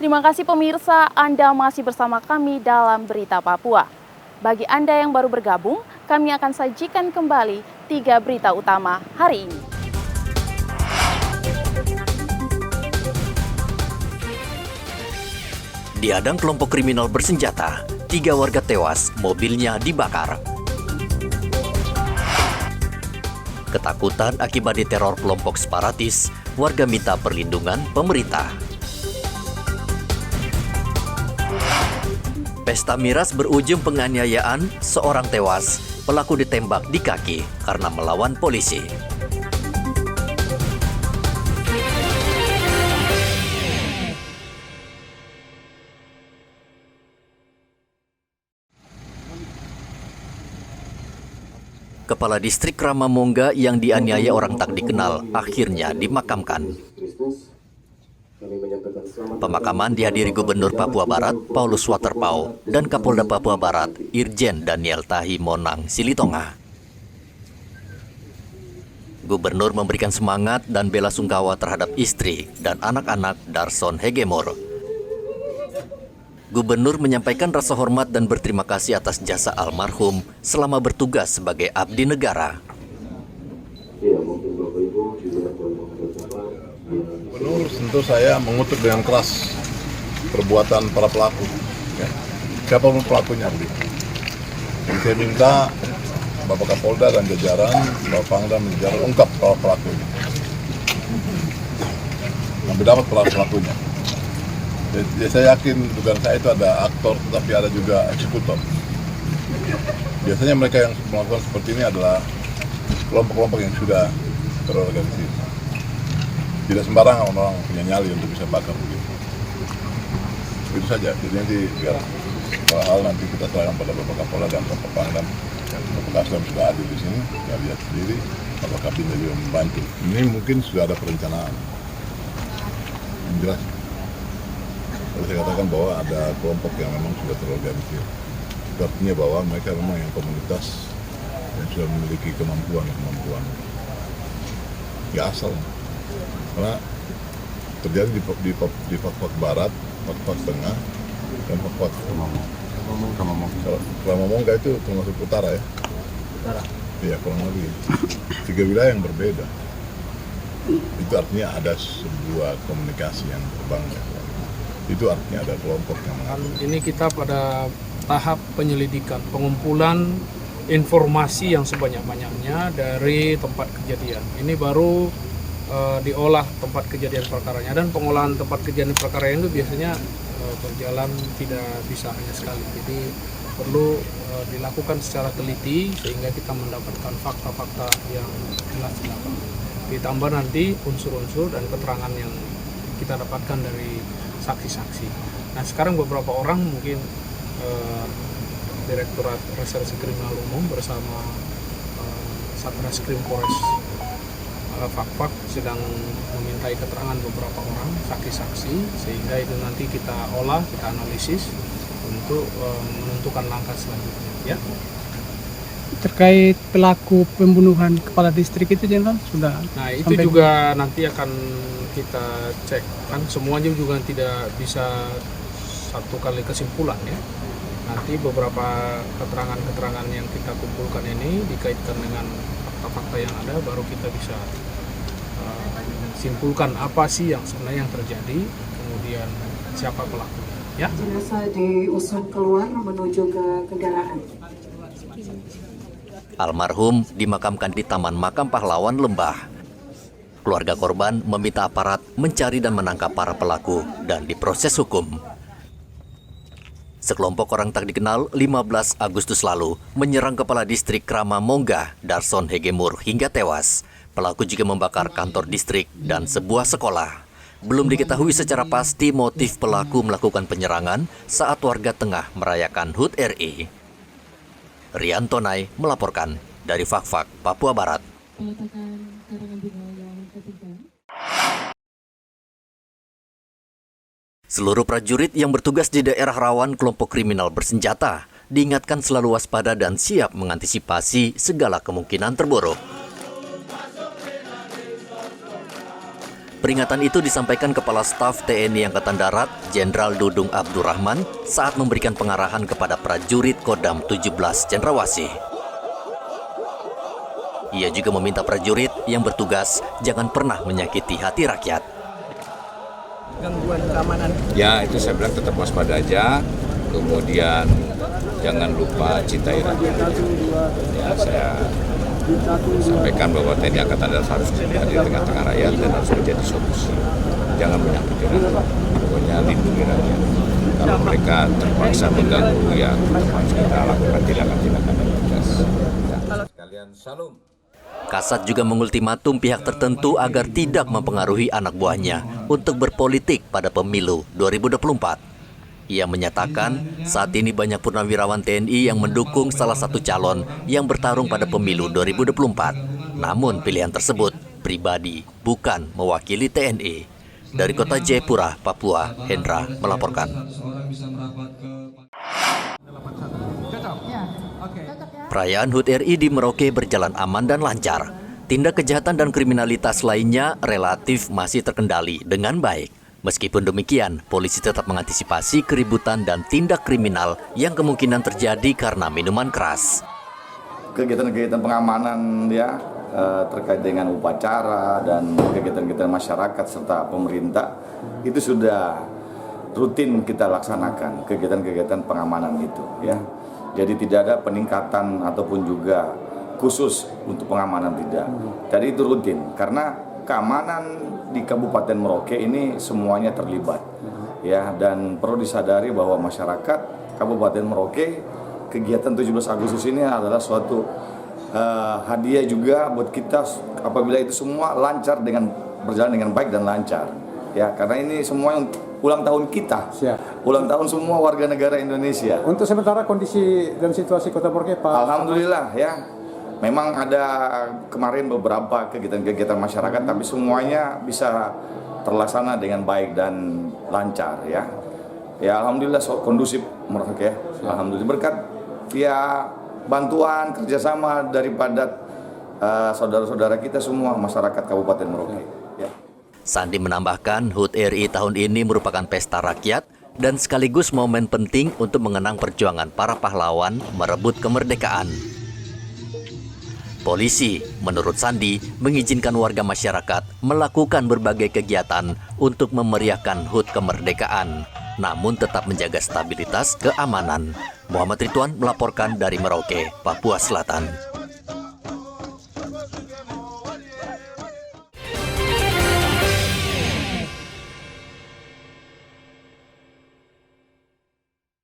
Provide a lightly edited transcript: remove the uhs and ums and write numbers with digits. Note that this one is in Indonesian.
Terima kasih pemirsa, Anda masih bersama kami dalam Berita Papua. Bagi Anda yang baru bergabung, kami akan sajikan kembali 3 berita utama hari ini. Diadang kelompok kriminal bersenjata, 3 warga tewas, mobilnya dibakar. Ketakutan akibat diteror kelompok separatis, warga minta perlindungan pemerintah. Pesta miras berujung penganiayaan, seorang tewas, pelaku ditembak di kaki karena melawan polisi. Kepala Distrik Ramamongga yang dianiaya orang tak dikenal akhirnya dimakamkan. Pemakaman dihadiri Gubernur Papua Barat, Paulus Waterpau, dan Kapolda Papua Barat, Irjen Daniel Tahi Monang Silitonga. Gubernur memberikan semangat dan bela sungkawa terhadap istri dan anak-anak Darson Hegemor. Gubernur menyampaikan rasa hormat dan berterima kasih atas jasa almarhum selama bertugas sebagai abdi negara. Gubernur tentu saya mengutuk dengan keras perbuatan para pelaku, ya. Siapapun pelakunya begitu. Dan saya minta Bapak Kapolda dan jajaran, Bapak Pangdam dan jajaran ungkap para pelakunya. Sampai dapat pelakunya. Jadi saya yakin dugaan saya itu ada aktor, tetapi ada juga eksekutor. Biasanya mereka yang melakukan seperti ini adalah kelompok-kelompok yang sudah terorganisir. Tidak sembarangan orang punya nyali untuk bisa bakar begitu. Itu saja. Jadi nanti biar hal nanti kita serahkan pada Bapak Kapolda dan Bapak Pangdam. Bapak Kasdam sudah ada di sini, kita lihat sendiri apakah bisa juga membantu. Ini mungkin sudah ada perencanaan. Yang jelas, kalau saya katakan bahwa ada kelompok yang memang sudah terorganisir. Itu artinya bahwa mereka memang yang komunitas yang sudah memiliki kemampuan. Ya asal. Karena terjadi di Papua Barat, Papua Tengah, dan Papua Ramamongga itu termasuk utara ya? Utara? Iya, kurang lebih. 3 wilayah yang berbeda. Itu artinya ada sebuah komunikasi yang terbangun. Itu artinya ada kelompok yang Ini kita pada tahap penyelidikan, pengumpulan informasi yang sebanyak-banyaknya dari tempat kejadian. Ini baru diolah tempat kejadian perkaranya, dan pengolahan tempat kejadian perkara itu biasanya berjalan tidak bisa hanya sekali. Jadi perlu dilakukan secara teliti sehingga kita mendapatkan fakta-fakta yang jelas di lapangan. Ditambah nanti unsur-unsur dan keterangan yang kita dapatkan dari saksi-saksi. Nah sekarang beberapa orang mungkin Direktorat Reserse Kriminal Umum bersama Satreskrim Polres Fakfak sedang memintai keterangan beberapa orang saksi-saksi, sehingga itu nanti kita olah, kita analisis untuk menentukan langkah selanjutnya. Ya. Terkait pelaku pembunuhan kepala distrik itu Jenderal sudah. Nah itu juga nanti akan kita cek, kan semuanya juga tidak bisa satu kali kesimpulan ya. Nanti beberapa keterangan-keterangan yang kita kumpulkan ini dikaitkan dengan fakta-fakta yang ada, baru kita bisa simpulkan apa sih yang sebenarnya yang terjadi, kemudian siapa pelakunya. Ya. Jenazah diusung keluar menuju ke kendaraan. Almarhum dimakamkan di Taman Makam Pahlawan Lembah. Keluarga korban meminta aparat mencari dan menangkap para pelaku dan diproses hukum. Sekelompok orang tak dikenal 15 Agustus lalu menyerang Kepala Distrik Ramamongga, Darson Hegemor hingga tewas. Pelaku juga membakar kantor distrik dan sebuah sekolah. Belum diketahui secara pasti motif pelaku melakukan penyerangan saat warga tengah merayakan HUT RI. Rian Tonai melaporkan dari Fakfak, Papua Barat. Seluruh prajurit yang bertugas di daerah rawan kelompok kriminal bersenjata diingatkan selalu waspada dan siap mengantisipasi segala kemungkinan terburuk. Peringatan itu disampaikan Kepala Staf TNI Angkatan Darat, Jenderal Dudung Abdurrahman, saat memberikan pengarahan kepada prajurit Kodam 17 Cendrawasih. Ia juga meminta prajurit yang bertugas jangan pernah menyakiti hati rakyat. Gangguan keamanan. Ya, itu saya bilang tetap waspada aja. Kemudian jangan lupa cintai rakyat. Ya, saya sampaikan bahwa TNI Angkatan Darat harus hadir di tengah-tengah rakyat dan harus menjadi solusi. Jangan menyakiti rakyat, pokoknya lindungi rakyat. Kalau mereka terpaksa mengganggu, ya harus kita lakukan tindakan-tindakan yang tegas. Ya, sekalian salam. Kasat juga mengultimatum pihak tertentu agar tidak mempengaruhi anak buahnya untuk berpolitik pada pemilu 2024. Ia menyatakan saat ini banyak purnawirawan TNI yang mendukung salah satu calon yang bertarung pada pemilu 2024. Namun pilihan tersebut pribadi, bukan mewakili TNI. Dari kota Jayapura, Papua, Hendra melaporkan. Perayaan HUT RI di Merauke berjalan aman dan lancar. Tindak kejahatan dan kriminalitas lainnya relatif masih terkendali dengan baik. Meskipun demikian, polisi tetap mengantisipasi keributan dan tindak kriminal yang kemungkinan terjadi karena minuman keras. Kegiatan-kegiatan pengamanan ya terkait dengan upacara dan kegiatan-kegiatan masyarakat serta pemerintah itu sudah rutin kita laksanakan, kegiatan-kegiatan pengamanan itu ya. Jadi tidak ada peningkatan ataupun juga khusus untuk pengamanan, tidak. Jadi itu rutin karena keamanan di Kabupaten Merauke ini semuanya terlibat ya, dan perlu disadari bahwa masyarakat Kabupaten Merauke kegiatan 17 Agustus ini adalah suatu hadiah juga buat kita apabila itu semua lancar dengan berjalan dengan baik dan lancar ya, karena ini semua ulang tahun kita. Siap. Ulang tahun semua warga negara Indonesia. Untuk sementara kondisi dan situasi Kota Merauke, Pak? Alhamdulillah ya. Memang ada kemarin beberapa kegiatan-kegiatan masyarakat, tapi semuanya bisa terlaksana dengan baik dan lancar ya. Ya alhamdulillah kondusif Merauke ya. Alhamdulillah berkat ya bantuan kerjasama daripada saudara-saudara kita semua masyarakat Kabupaten Merauke. Ya. Sandi menambahkan HUT RI tahun ini merupakan pesta rakyat dan sekaligus momen penting untuk mengenang perjuangan para pahlawan merebut kemerdekaan. Polisi, menurut Sandi, mengizinkan warga masyarakat melakukan berbagai kegiatan untuk memeriahkan HUT kemerdekaan, namun tetap menjaga stabilitas keamanan. Muhammad Ridwan melaporkan dari Merauke, Papua Selatan.